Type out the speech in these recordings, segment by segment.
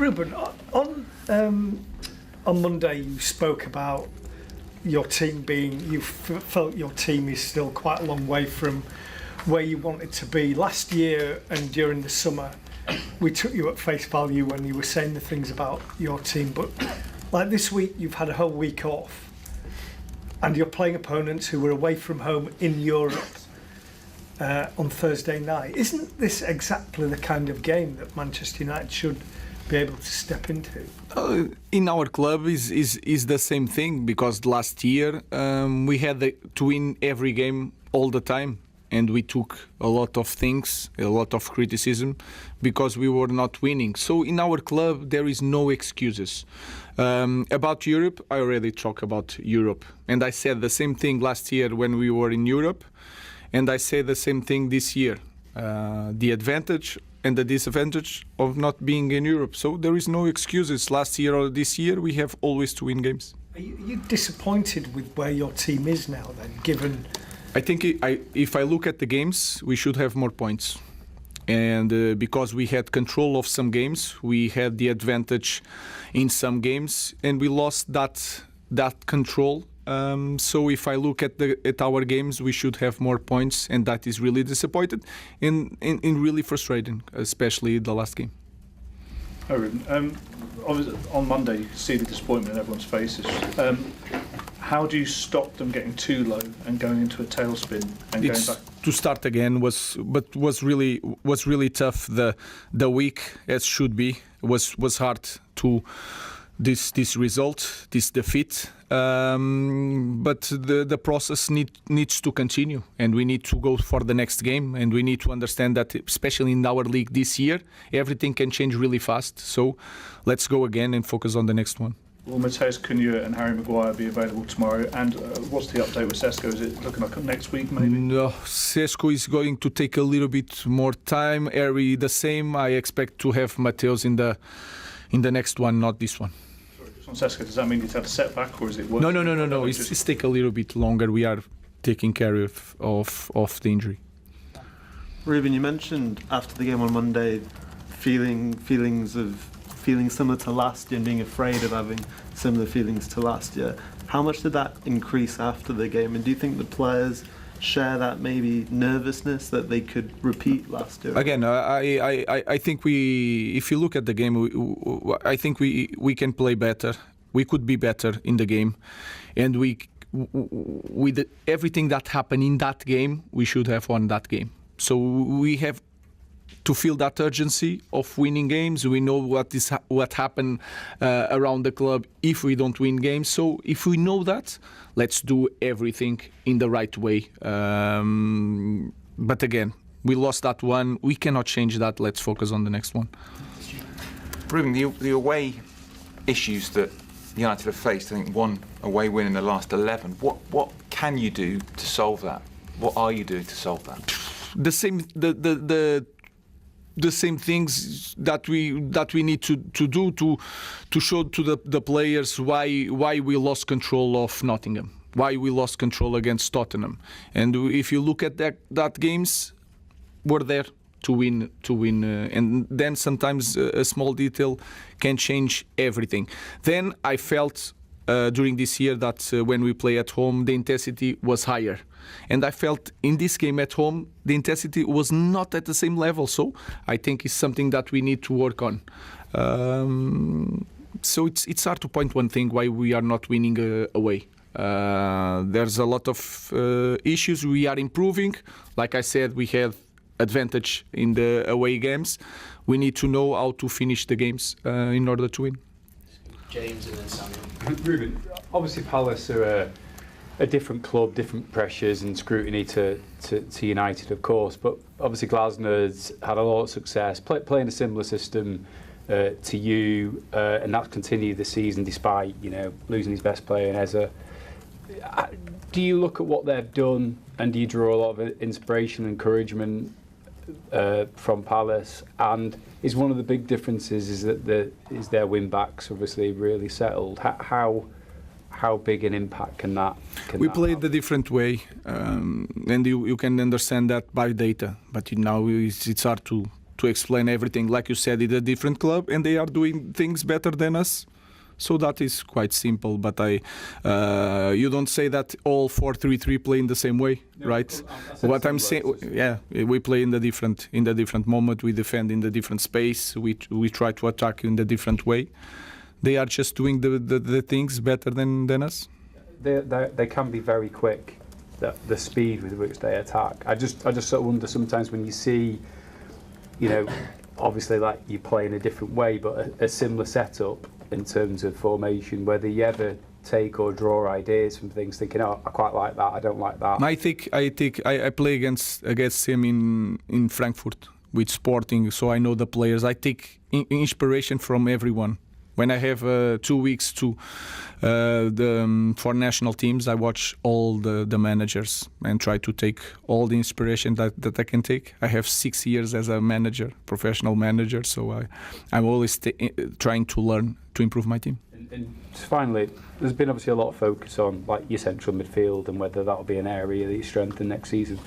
Ruben, on Monday you spoke about your team you felt your team is still quite a long way from where you want it to be. Last year and during the summer, we took you at face value when you were saying the things about your team, but like this week you've had a whole week off and you're playing opponents who were away from home in Europe on Thursday night. Isn't this exactly the kind of game that Manchester United should be able to step into? In our club is the same thing, because last year we had to win every game all the time, and we took a lot of things, a lot of criticism, because we were not winning. So in our club there is no excuses. About Europe, I already talked about Europe, and I said the same thing last year when we were in Europe, and I say the same thing this year. The advantage and the disadvantage of not being in Europe. So there is no excuses. Last year or this year, we have always to win games. Are you disappointed with where your team is now then, given... I think if I look at the games, we should have more points. And because we had control of some games, we had the advantage in some games, and we lost that control. So if I look at our games, we should have more points, and that is really disappointed and really frustrating, especially the last game. Hi, Ruben. Obviously, on Monday, you can see the disappointment in everyone's faces. How do you stop them getting too low and going into a tailspin and going back? To start again was really tough. The week, as should be, was hard to. This result, this defeat, but the process needs to continue, and we need to go for the next game, and we need to understand that, especially in our league this year, everything can change really fast. So let's go again and focus on the next one. Will Mateus Cunha and Harry Maguire be available tomorrow? And what's the update with Sesko? Is it looking like next week, maybe? No, Sesko is going to take a little bit more time. Harry the same. I expect to have Mateus in the next one, not this one. On Sesko, does that mean he's had a setback, or is it worse? No. It's take a little bit longer. We are taking care of the injury. Ruben, you mentioned after the game on Monday feeling similar to last year and being afraid of having similar feelings to last year. How much did that increase after the game? And do you think the players share that maybe nervousness that they could repeat last year? Again, I think if you look at the game, I think we can play better. We could be better in the game, and with everything that happened in that game, we should have won that game. So we have to feel that urgency of winning games. We know what happened around the club if we don't win games. So if we know that, let's do everything in the right way. But again, we lost that one. We cannot change that. Let's focus on the next one. Ruben, the away issues that United have faced, I think one away win in the last 11. What can you do to solve that? What are you doing to solve that? The same things that we need to do to show to the players why we lost control of Nottingham, why we lost control against Tottenham. And if you look at that games, we're there to win, and then sometimes a small detail can change everything. Then I felt during this year that when we play at home, the intensity was higher. And I felt in this game at home, the intensity was not at the same level. So I think it's something that we need to work on. So it's hard to point one thing why we are not winning away. There's a lot of issues. We are improving. Like I said, we have advantage in the away games. We need to know how to finish the games in order to win. James and then Samuel. Ruben, obviously Palace are a different club, different pressures and scrutiny to United, of course. But obviously Glasner's had a lot of success playing a similar system to you, and that's continued this season despite losing his best player in Eza. Do you look at what they've done and do you draw a lot of inspiration and encouragement from Palace? And is one of the big differences is that their win backs obviously really settled? How big an impact can that? We played a different way, and you can understand that by data. But now it's hard to to explain everything. Like you said, it's a different club, and they are doing things better than us. So that is quite simple. But you don't say that all 4-3-3 play in the same way, right? What I'm saying, yeah, we play in the different moment. We defend in the different space. We try to attack in the different way. They are just doing the things better than us. They can be very quick. The speed with which they attack. I just sort of wonder sometimes when you see, you know, obviously like you play in a different way, but a similar setup in terms of formation, whether you ever take or draw ideas from things, thinking, oh, I quite like that, I don't like that. I play against him in Frankfurt with Sporting, so I know the players. I take inspiration from everyone. When I have 2 weeks for national teams, I watch all the managers and try to take all the inspiration that I can take. I have 6 years as a manager, professional manager, so I'm always trying to learn to improve my team. And finally, there's been obviously a lot of focus on like your central midfield and whether that'll be an area that you strengthen next season.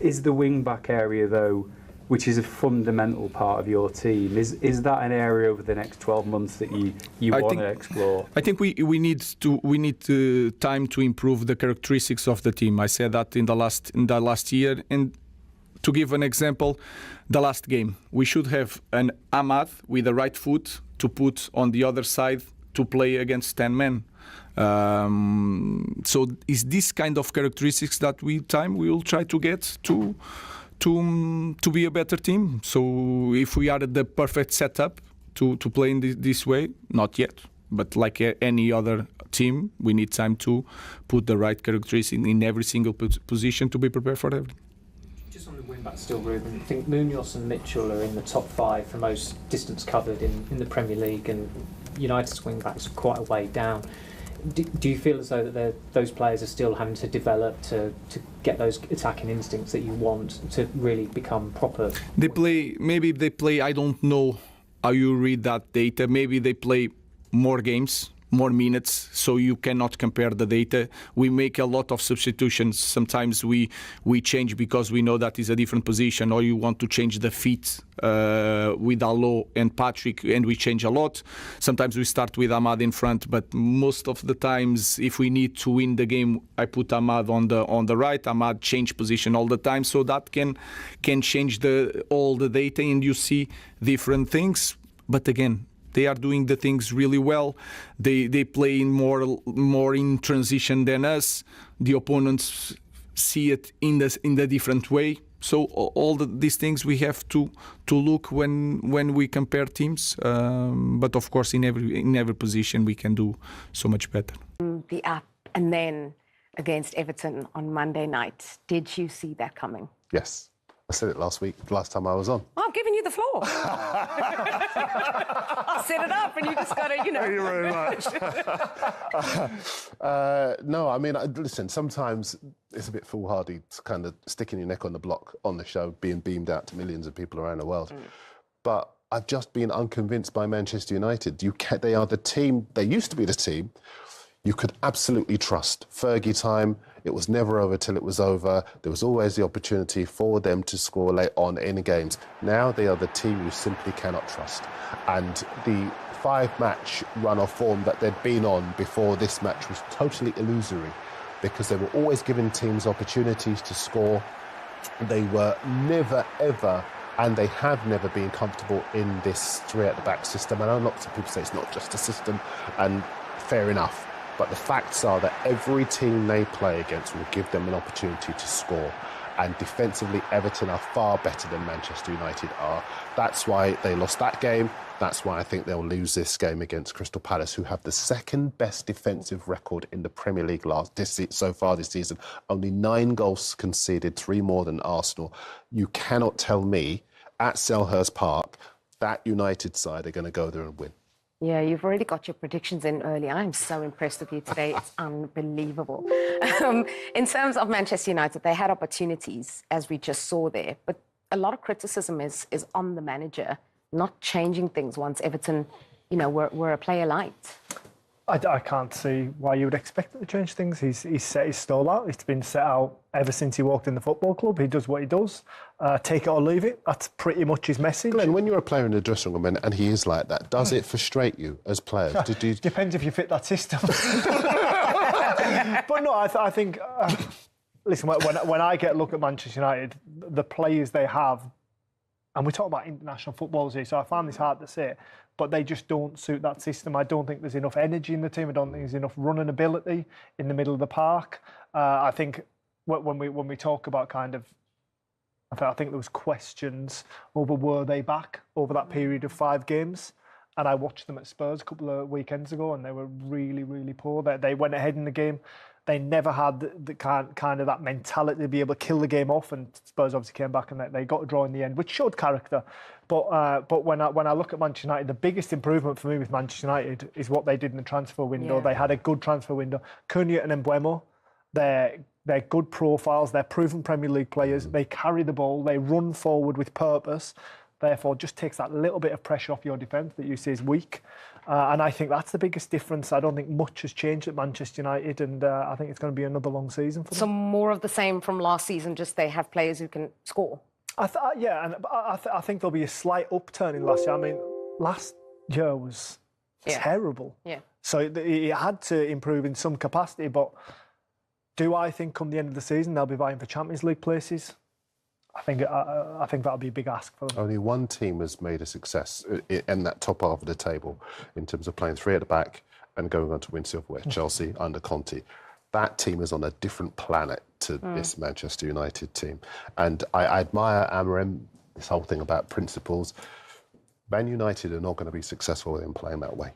Is the wing back area though, which is a fundamental part of your team, is that an area over the next 12 months that you want to explore? I think we need time to improve the characteristics of the team. I said that in the last year, and to give an example, the last game we should have an Ahmad with the right foot to put on the other side to play against 10 men. So is this kind of characteristics that we will try to get to be a better team. So if we are at the perfect setup to play in this way, not yet. But like any other team, we need time to put the right characteristics in every single position to be prepared for everything. Just on the wing back still, Ruben, I think Munoz and Mitchell are in the top 5 for most distance covered in the Premier League, and United's wing backs are quite a way down. Do you feel as though that those players are still having to develop to get those attacking instincts that you want to really become proper? Maybe they play, I don't know how you read that data, maybe they play more games, more minutes, so you cannot compare the data. We make a lot of substitutions. Sometimes we change because we know that is a different position, or you want to change the feet with Allo and Patrick, and we change a lot. Sometimes we start with Ahmad in front, but most of the times, if we need to win the game, I put Ahmad on the right. Ahmad change position all the time, so that can change all the data, and you see different things. But again, they are doing the things really well. They play in more in transition than us. The opponents see it in the different way. So all these things we have to look when we compare teams. But of course, in every position we can do so much better. The up and then against Everton on Monday night. Did you see that coming? Yes. I said it last week, last time I was on. Oh, I'm giving you the floor. I'll set it up and you just got to, Thank you very much. No, I mean, listen, sometimes it's a bit foolhardy to kind of sticking your neck on the block on the show, being beamed out to millions of people around the world. But I've just been unconvinced by Manchester United. They are the team, they used to be the team you could absolutely trust. Fergie time, it was never over till it was over. There was always the opportunity for them to score late on in games. Now they are the team you simply cannot trust. And the 5-match run of form that they'd been on before this match was totally illusory, because they were always giving teams opportunities to score. They were never, ever, and they have never been comfortable in this 3 at the back system. I know lots of people say it's not just a system, and fair enough. But the facts are that every team they play against will give them an opportunity to score. And defensively, Everton are far better than Manchester United are. That's why they lost that game. That's why I think they'll lose this game against Crystal Palace, who have the second best defensive record in the Premier League so far this season. Only 9 goals conceded, 3 more than Arsenal. You cannot tell me at Selhurst Park that United side are going to go there and win. Yeah, you've already got your predictions in early. I'm so impressed with you today. It's unbelievable. In terms of Manchester United, they had opportunities, as we just saw there, but a lot of criticism is on the manager not changing things once Everton, were a player light. I can't see why you would expect him to change things. He's set his stall out. It's been set out ever since he walked in the football club. He does what he does. Take it or leave it. That's pretty much his message. Glenn, when you're a player in the dressing room and he is like that, does it frustrate you as players? Depends if you fit that system. But no, I think... listen, when I get a look at Manchester United, the players they have, and we talk about international footballers here, so I find this hard to say, but they just don't suit that system. I don't think there's enough energy in the team. I don't think there's enough running ability in the middle of the park. I think when we talk about kind of, I think there was questions over were they back over that period of 5 games. And I watched them at Spurs a couple of weekends ago, and they were really, really poor. They went ahead in the game. They never had the kind of that mentality to be able to kill the game off. And Spurs obviously came back and they got a draw in the end, which showed character. But when I look at Manchester United, the biggest improvement for me with Manchester United is what they did in the transfer window. Yeah. They had a good transfer window. Cunha and Mbeumo, they're good profiles. They're proven Premier League players. They carry the ball. They run forward with purpose. Therefore, just takes that little bit of pressure off your defence that you see is weak. And I think that's the biggest difference. I don't think much has changed at Manchester United, and I think it's going to be another long season for them. So more of the same from last season, just they have players who can score. I think there'll be a slight upturn in last year. I mean, last year was terrible. Yeah. So he had to improve in some capacity, but do I think come the end of the season they'll be vying for Champions League places? I think that'll be a big ask for them. Only one team has made a success in that top half of the table in terms of playing 3 at the back and going on to win silverware, Chelsea under Conte. That team is on a different planet to this Manchester United team. And I admire Amorim, this whole thing about principles. Man United are not going to be successful in playing that way.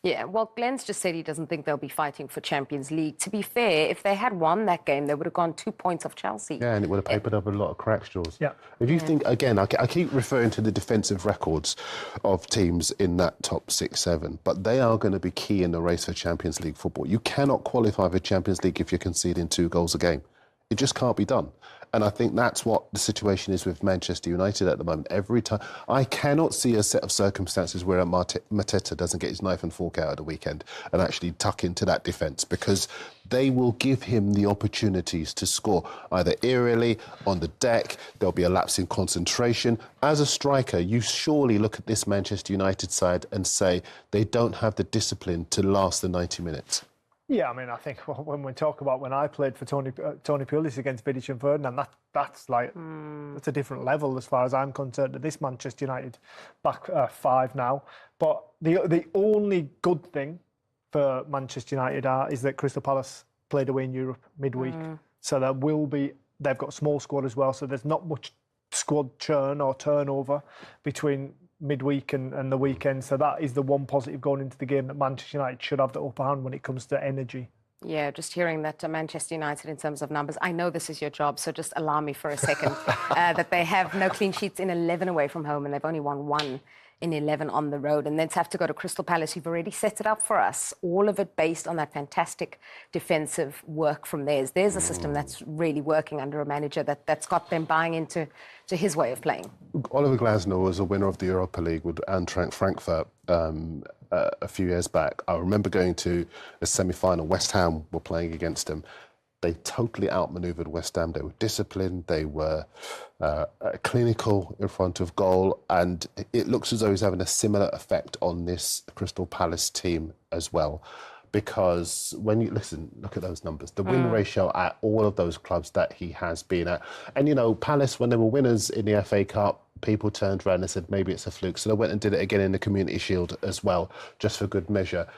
Yeah, well, Glenn's just said he doesn't think they'll be fighting for Champions League. To be fair, if they had won that game, they would have gone 2 points off Chelsea. Yeah, and it would have papered up a lot of crack straws. Yeah. If you think, again, I keep referring to the defensive records of teams in that top 6, 7, but they are going to be key in the race for Champions League football. You cannot qualify for Champions League if you're conceding 2 goals a game. It just can't be done. And I think that's what the situation is with Manchester United at the moment. Every time, I cannot see a set of circumstances where Mateta doesn't get his knife and fork out at the weekend and actually tuck into that defence, because they will give him the opportunities to score, either aerially, on the deck. There'll be a lapse in concentration. As a striker, you surely look at this Manchester United side and say they don't have the discipline to last the 90 minutes. Yeah, I mean, I think when we talk about when I played for Tony Pulis against Vidic and Ferdinand, that's like that's a different level as far as I'm concerned to this Manchester United back 5 now. But the only good thing for Manchester United is that Crystal Palace played away in Europe midweek, so they've got a small squad as well, so there's not much squad churn or turnover between midweek and the weekend. So that is the one positive going into the game, that Manchester United should have the upper hand when it comes to energy. Yeah, just hearing that Manchester United in terms of numbers, I know this is your job, so just allow me for a second, that they have no clean sheets in 11 away from home, and they've only won 1 in 11 on the road, and then to have to go to Crystal Palace, who've already set it up for us, all of it based on that fantastic defensive work from theirs. There's a system that's really working under a manager that's got them buying into his way of playing. Oliver Glasner was a winner of the Europa League with Eintracht Frankfurt a few years back. I remember going to a semi-final. West Ham were playing against him. They totally outmaneuvered West Ham. They were disciplined. They were clinical in front of goal. And it looks as though he's having a similar effect on this Crystal Palace team as well. Because when you look at those numbers, the win ratio at all of those clubs that he has been at. And, you know, Palace, when they were winners in the FA Cup, people turned around and said, maybe it's a fluke. So they went and did it again in the Community Shield as well, just for good measure.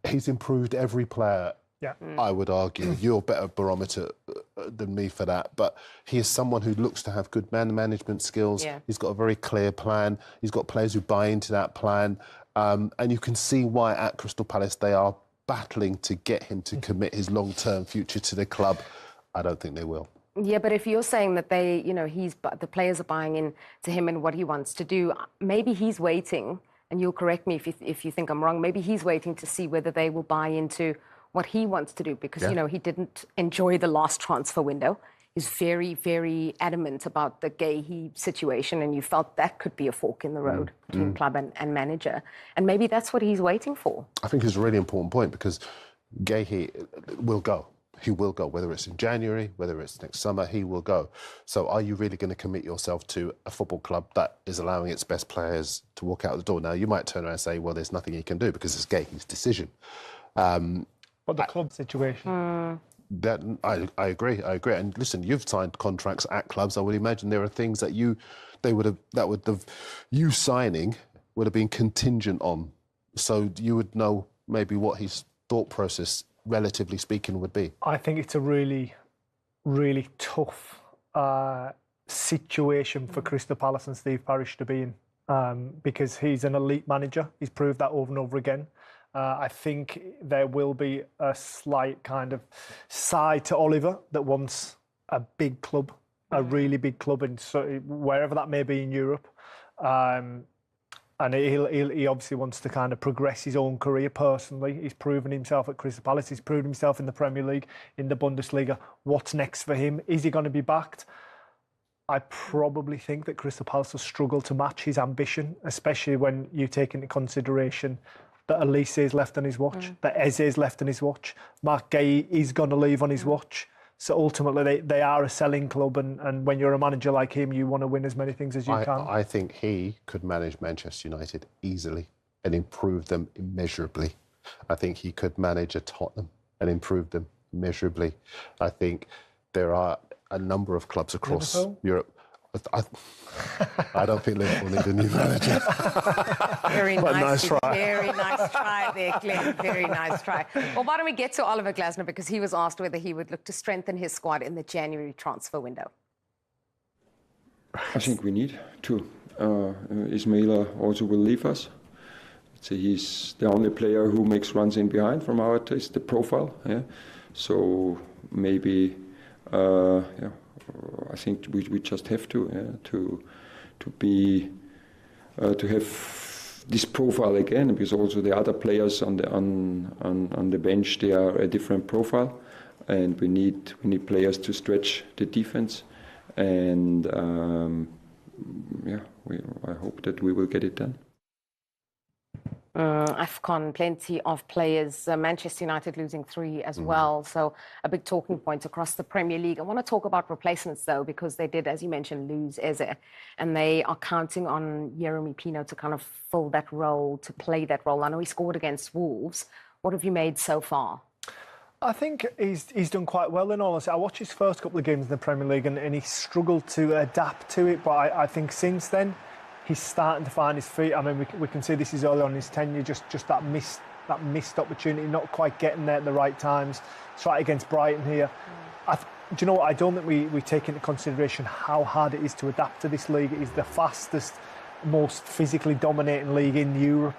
He's improved every player. Yeah. I would argue. You're a better barometer than me for that. But he is someone who looks to have good man management skills. Yeah. He's got a very clear plan. He's got players who buy into that plan. And you can see why at Crystal Palace they are battling to get him to commit his long-term future to the club. I don't think they will. Yeah, but if you're saying that the players are buying in to him and what he wants to do, maybe he's waiting, and you'll correct me if you think I'm wrong, maybe he's waiting to see whether they will buy into what he wants to do, because, you know, he didn't enjoy the last transfer window. is very, very adamant about the Gahey situation, and you felt that could be a fork in the road between club and manager. And maybe that's what he's waiting for. I think it's a really important point because Gahey will go. He will go, whether it's in January, whether it's next summer, he will go. So are you really going to commit yourself to a football club that is allowing its best players to walk out the door? Now, you might turn around and say, well, there's nothing he can do because it's Gahey's decision. But the club situation... That I agree. And listen, you've signed contracts at clubs. I would imagine there are things that you signing would have been contingent on. So you would know maybe what his thought process, relatively speaking, would be. I think it's a really, really tough situation for Crystal Palace and Steve Parish to be in because he's an elite manager. He's proved that over and over again. I think there will be a slight kind of side to Oliver that wants a big club, a really big club, and so wherever that may be in Europe. And he obviously wants to kind of progress his own career personally. He's proven himself at Crystal Palace. He's proven himself in the Premier League, in the Bundesliga. What's next for him? Is he going to be backed? I probably think that Crystal Palace will struggle to match his ambition, especially when you take into consideration that Elise is left on his watch, that Eze is left on his watch, Mark Gay is going to leave on his watch. So ultimately, they are a selling club, and when you're a manager like him, you want to win as many things as you can. I think he could manage Manchester United easily and improve them immeasurably. I think he could manage a Tottenham and improve them immeasurably. I think there are a number of clubs across Europe. I don't think Liverpool need a new manager. Very nice try. Very nice try there, Glenn. Very nice try. Well, why don't we get to Oliver Glasner, because he was asked whether he would look to strengthen his squad in the January transfer window. I think we need to. Ismaila also will leave us. So he's the only player who makes runs in behind from our taste, the profile. Yeah. So maybe, I think we just have to have this profile again, because also the other players on the bench, they are a different profile, and we need players to stretch the defense, and I hope that we will get it done. AFCON, plenty of players. Manchester United losing 3 as well. So a big talking point across the Premier League. I want to talk about replacements, though, because they did, as you mentioned, lose Eze. And they are counting on Jeremy Pino to kind of fill that role, to play that role. I know he scored against Wolves. What have you made so far? I think he's done quite well, in all honesty. I watched his first couple of games in the Premier League and he struggled to adapt to it. But I think since then, he's starting to find his feet. I mean, we can see this is early on in his tenure, just that missed opportunity, not quite getting there at the right times. Try against Brighton here. Do you know what? I don't think we take into consideration how hard it is to adapt to this league. It is the fastest, most physically dominating league in Europe,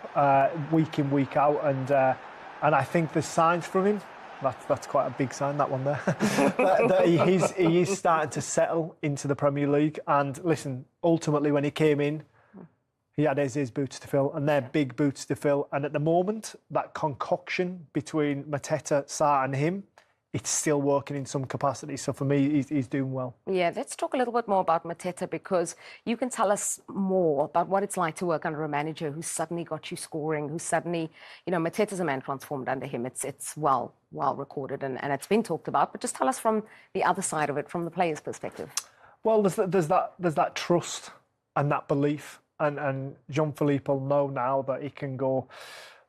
week in, week out. And I think there's signs from him. That's quite a big sign, that one there. that he is starting to settle into the Premier League. And listen, ultimately, when he came in, he had Eze's boots to fill, and they're big boots to fill. And at the moment, that concoction between Mateta, Sarr and him, it's still working in some capacity. So for me, he's doing well. Yeah, let's talk a little bit more about Mateta, because you can tell us more about what it's like to work under a manager who suddenly got you scoring, who suddenly, Mateta's a man transformed under him. It's well recorded and it's been talked about. But just tell us from the other side of it, from the player's perspective. Well, there's that trust and that belief. And Jean-Philippe will know now that he can go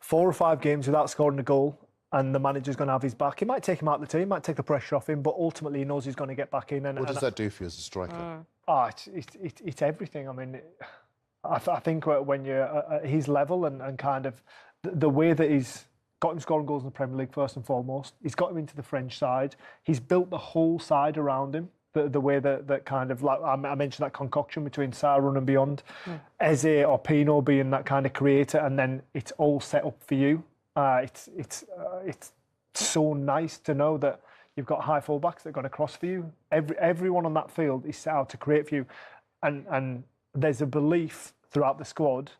4 or 5 games without scoring a goal, and the manager's going to have his back. It might take him out of the team, might take the pressure off him, but ultimately he knows he's going to get back in. And what does that do for you as a striker? It's everything. I mean, I think when you're at his level and kind of the way that he's got him scoring goals in the Premier League first and foremost, he's got him into the French side. He's built the whole side around him. The way that kind of, like I mentioned, that concoction between Sarr and beyond, Eze or Pino being that kind of creator, and then it's all set up for you. It's so nice to know that you've got high fullbacks that are going to cross for you. Everyone on that field is set out to create for you, and there's a belief throughout the squad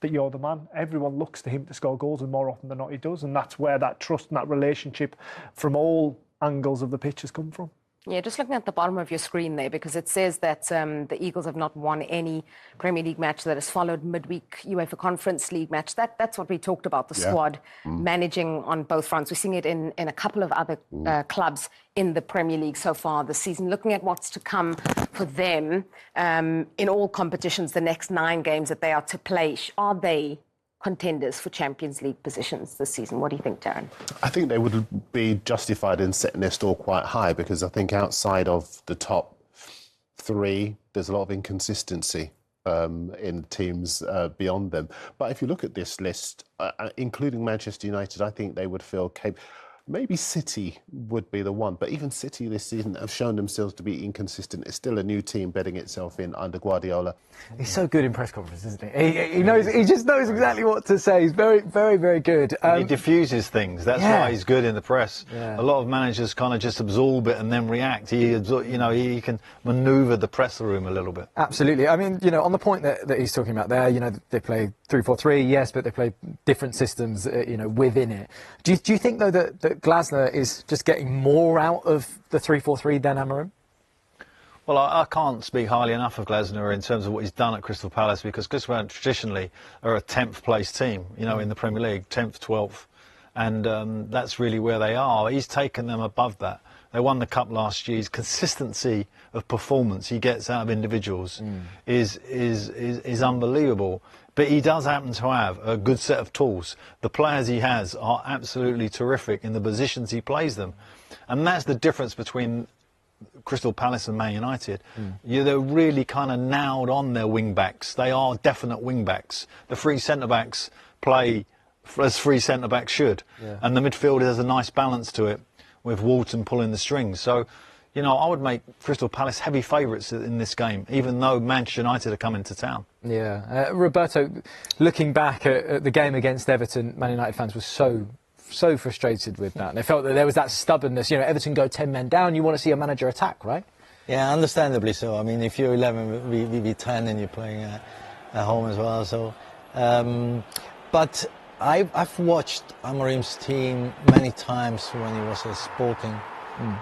that you're the man. Everyone looks to him to score goals, and more often than not he does, and that's where that trust and that relationship from all angles of the pitch has come from. Yeah, just looking at the bottom of your screen there, because it says that the Eagles have not won any Premier League match that has followed midweek UEFA Conference League match. That's what we talked about, the squad managing on both fronts. We're seeing it in a couple of other clubs in the Premier League so far this season. Looking at what's to come for them in all competitions, the next 9 games that they are to play, are they contenders for Champions League positions this season? What do you think, Darren? I think they would be justified in setting their store quite high, because I think outside of the top 3, there's a lot of inconsistency in teams beyond them. But if you look at this list, including Manchester United, I think they would feel capable. Maybe City would be the one, but even City this season have shown themselves to be inconsistent. It's still a new team bedding itself in under Guardiola. He's so good in press conferences, isn't he? He knows. He just knows exactly what to say. He's very, very, very good. He diffuses things. That's why he's good in the press. A lot of managers kind of just absorb it and then react. He can manoeuvre the press room a little bit. Absolutely. I mean, on the point that he's talking about there, they play 3-4-3, yes, but they play different systems, within it. Do you think though that Glasner is just getting more out of the 3-4-3 than Amorim? Well, I can't speak highly enough of Glasner in terms of what he's done at Crystal Palace, because Crystal Palace traditionally are a 10th place team, in the Premier League, 10th, 12th, and that's really where they are. He's taken them above that. They won the Cup last year. His consistency of performance he gets out of individuals is unbelievable. But he does happen to have a good set of tools. The players he has are absolutely terrific in the positions he plays them. And that's the difference between Crystal Palace and Man United. They're really kind of nailed on their wing-backs. They are definite wing-backs. The 3 centre-backs play as 3 centre-backs should. And the midfield has a nice balance to it, with Walton pulling the strings. So, I would make Crystal Palace heavy favourites in this game, even though Manchester United are coming to town. Yeah. Roberto, looking back at the game against Everton, Man United fans were so frustrated with that. They felt that there was that stubbornness. Everton go 10 men down, you want to see a manager attack, right? Yeah, understandably so. I mean, if you're 11, we be 10 and you're playing at home as well. So, but I've watched Amorim's team many times when he was at Sporting,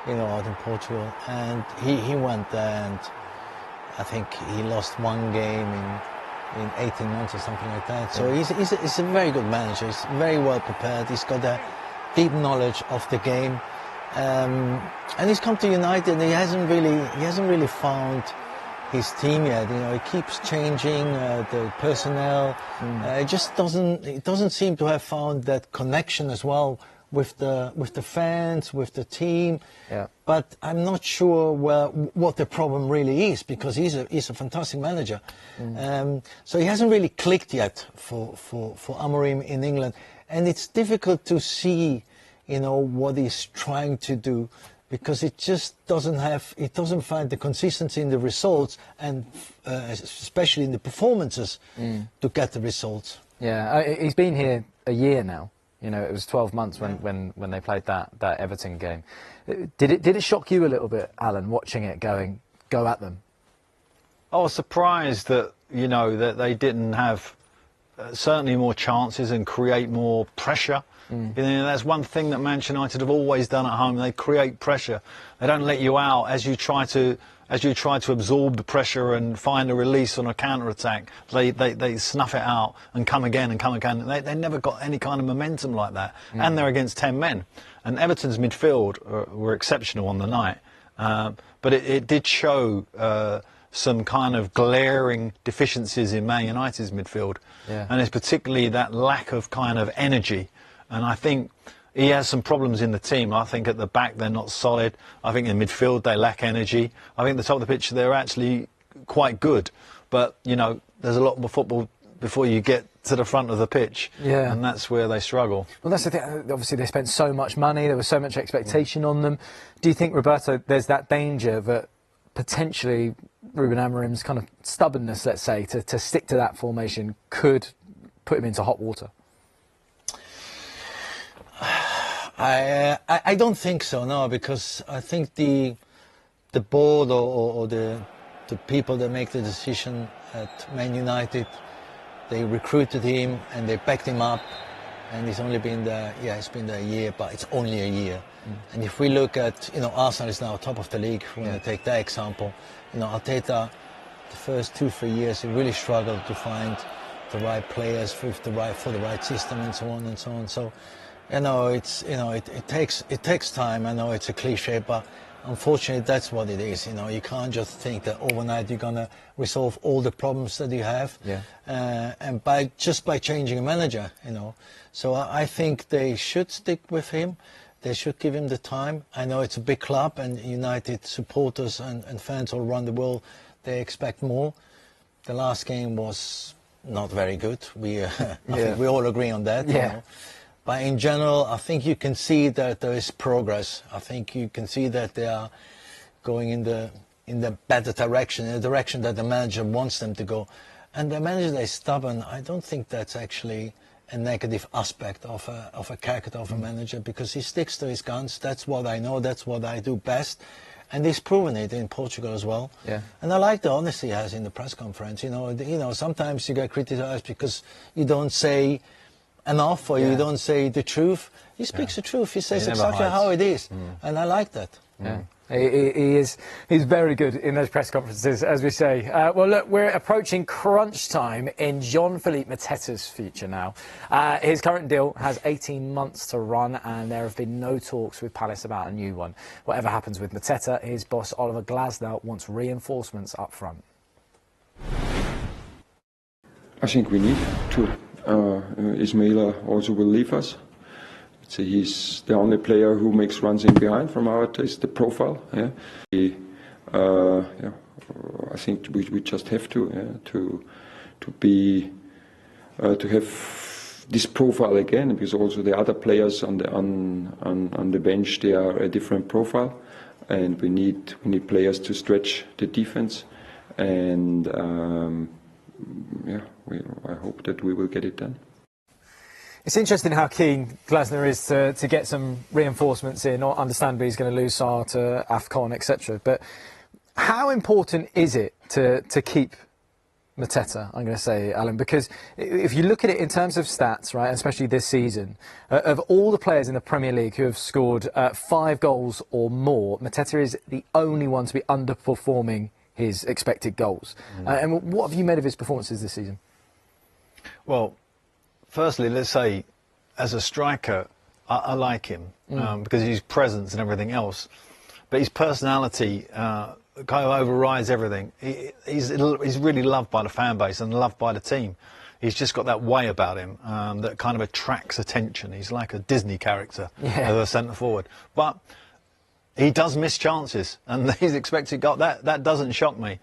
out in Portugal, and he went there, and I think he lost 1 game in 18 months or something like that. So he's a very good manager. He's very well prepared. He's got a deep knowledge of the game, and he's come to United, and he hasn't really found his team yet. He keeps changing the personnel. It just doesn't seem to have found that connection as well with the fans, with the team. But I'm not sure what the problem really is, because he's a fantastic manager. So he hasn't really clicked yet for Amorim in England, and it's difficult to see what he's trying to do, because it just doesn't find the consistency in the results, and especially in the performances to get the results. Yeah, he's been here a year now. It was 12 months when they played that Everton game. Did it shock you a little bit, Alan, watching it go at them? I was surprised that that they didn't have certainly more chances and create more pressure. That's one thing that Manchester United have always done at home. They create pressure. They don't let you out as you try to absorb the pressure and find a release on a counter-attack. They snuff it out and come again and come again. They never got any kind of momentum like that. And they're against 10 men. And Everton's midfield were exceptional on the night. But it did show some kind of glaring deficiencies in Man United's midfield. And it's particularly that lack of kind of energy. And I think he has some problems in the team. I think at the back they're not solid. I think in midfield they lack energy. I think at the top of the pitch they're actually quite good. But, there's a lot more football before you get to the front of the pitch. And that's where they struggle. Well, that's the thing. Obviously they spent so much money. There was so much expectation on them. Do you think, Roberto, there's that danger that potentially Ruben Amorim's kind of stubbornness, let's say, to stick to that formation could put him into hot water? I don't think so, no, because I think the board or the people that make the decision at Man United, they recruited him and they backed him up, and he's only been there. Yeah, it's been there a year, but it's only a year. And if we look at, Arsenal is now top of the league. When I take that example, Arteta, the first 2-3 years, he really struggled to find the right players for the right system and so on and so on. So, it takes time. I know it's a cliche, but unfortunately, that's what it is. You can't just think that overnight you're gonna resolve all the problems that you have, and by changing a manager. So I think they should stick with him. They should give him the time. I know it's a big club, and United supporters and fans all around the world, they expect more. The last game was not very good. I think we all agree on that. But in general, I think you can see that there is progress. I think you can see that they are going in the better direction, in the direction that the manager wants them to go. And the manager that is stubborn, I don't think that's actually a negative aspect of a character of a manager, because he sticks to his guns. That's what I know. That's what I do best. And he's proven it in Portugal as well. And I like the honesty he has in the press conference. Sometimes you get criticized because you don't say enough, or you don't say the truth. He speaks the truth. He says exactly how it is, and I like that. He's very good in those press conferences, as we say. Well, look, we're approaching crunch time in Jean-Philippe Mateta's future now. His current deal has 18 months to run, and there have been no talks with Palace about a new one. Whatever happens with Mateta, his boss Oliver Glasner wants reinforcements up front. I think we need to. Ismaila also will leave us. So he's the only player who makes runs in behind from our taste, the profile. I think we just have to have this profile again, because also the other players on the bench, they are a different profile, and we need players to stretch the defense, and I hope that we will get it done. It's interesting how keen Glasner is to get some reinforcements in. Understandably, he's going to lose Sarr to AFCON, etc. But how important is it to keep Mateta, I'm going to say, Alan? Because if you look at it in terms of stats, right, especially this season, of all the players in the Premier League who have scored 5 goals or more, Mateta is the only one to be underperforming his expected goals. And what have you made of his performances this season? Well, firstly, let's say, as a striker, I like him because of his presence and everything else. But his personality kind of overrides everything. He's really loved by the fan base and loved by the team. He's just got that way about him that kind of attracts attention. He's like a Disney character as a centre forward. But he does miss chances, and he's expected goal. That doesn't shock me.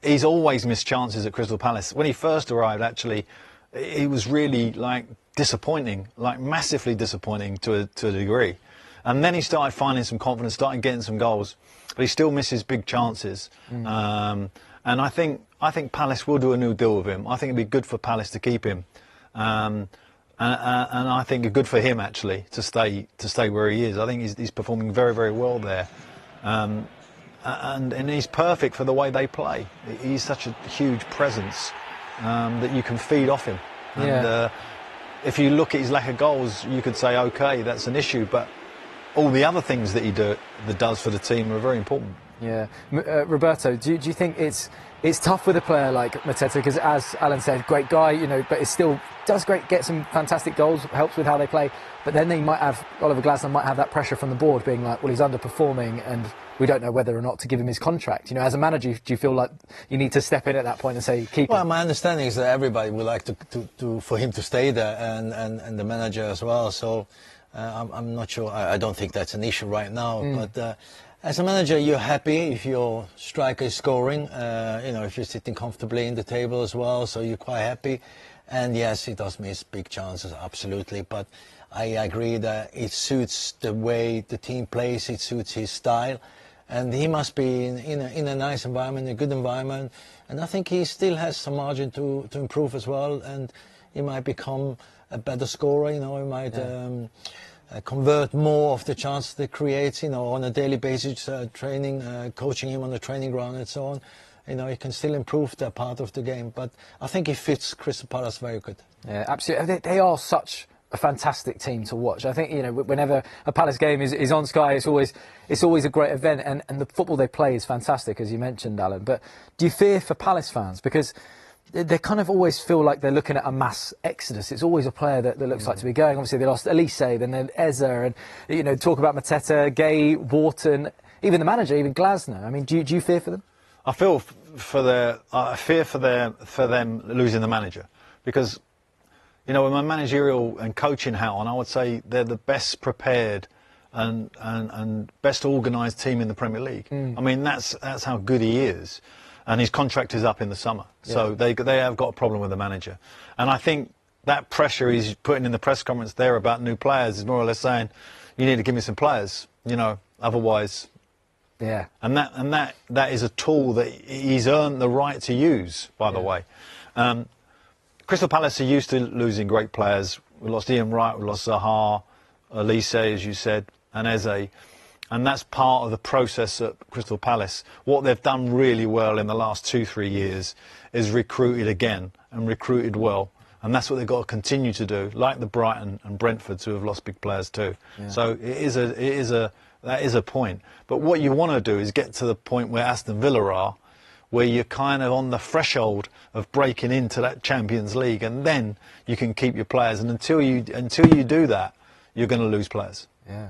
He's always missed chances at Crystal Palace. When he first arrived, actually, he was really disappointing, massively disappointing to a degree. And then he started finding some confidence, started getting some goals, but he still misses big chances. And I think Palace will do a new deal with him. I think it'd be good for Palace to keep him. And I think it's good for him actually to stay where he is. I think he's performing very, very well there, and he's perfect for the way they play. He's such a huge presence that you can feed off him. And if you look at his lack of goals, you could say, okay, that's an issue, but all the other things that he does for the team are very important. Roberto, do you think it's tough with a player like Mateta, because as Alan said, great guy, but it still does get some fantastic goals, helps with how they play, but then Oliver Glasner might have that pressure from the board being like, well, he's underperforming and we don't know whether or not to give him his contract. As a manager, do you feel like you need to step in at that point and say, keep him? Well, my understanding is that everybody would like for him to stay there, and the manager as well, so I'm not sure. I don't think that's an issue right now, but as a manager, you're happy if your striker is scoring, if you're sitting comfortably in the table as well, so you're quite happy. And yes, he does miss big chances, absolutely, but I agree that it suits the way the team plays, it suits his style, and he must be in a nice environment, a good environment, and I think he still has some margin to improve as well, and he might become a better scorer, he might convert more of the chances they create, on a daily basis, training, coaching him on the training ground and so on. He can still improve that part of the game, but I think he fits Crystal Palace very good. Yeah, absolutely. They are such a fantastic team to watch. I think, you know, whenever a Palace game is on Sky, it's always a great event, and the football they play is fantastic, as you mentioned, Alan. But do you fear for Palace fans? Because they kind of always feel like they're looking at a mass exodus. It's always a player that looks like to be going. Obviously, they lost Elise, then Eze, and, you know, talk about Mateta, Gay, Wharton, even the manager, even Glasner. I mean, do you fear for them? I feel I fear for them losing the manager, because, you know, with my managerial and coaching hat on, I would say they're the best prepared and best organised team in the Premier League. I mean, that's how good he is. And his contract is up in the summer, so they have got a problem with the manager. And I think that pressure he's putting in the press conference there about new players is more or less saying, you need to give me some players, you know, otherwise. Yeah. And that is a tool that he's earned the right to use, by the way. Crystal Palace are used to losing great players. We lost Ian Wright, we lost Zaha, Elise, as you said, and Eze. And that's part of the process at Crystal Palace. What they've done really well in the last 2-3 years is recruited again, and recruited well. And that's what they've got to continue to do, like the Brighton and Brentfords, who have lost big players too. Yeah. So that is a point. But what you want to do is get to the point where Aston Villa are, where you're kind of on the threshold of breaking into that Champions League, and then you can keep your players. And until you do that, you're going to lose players. Yeah.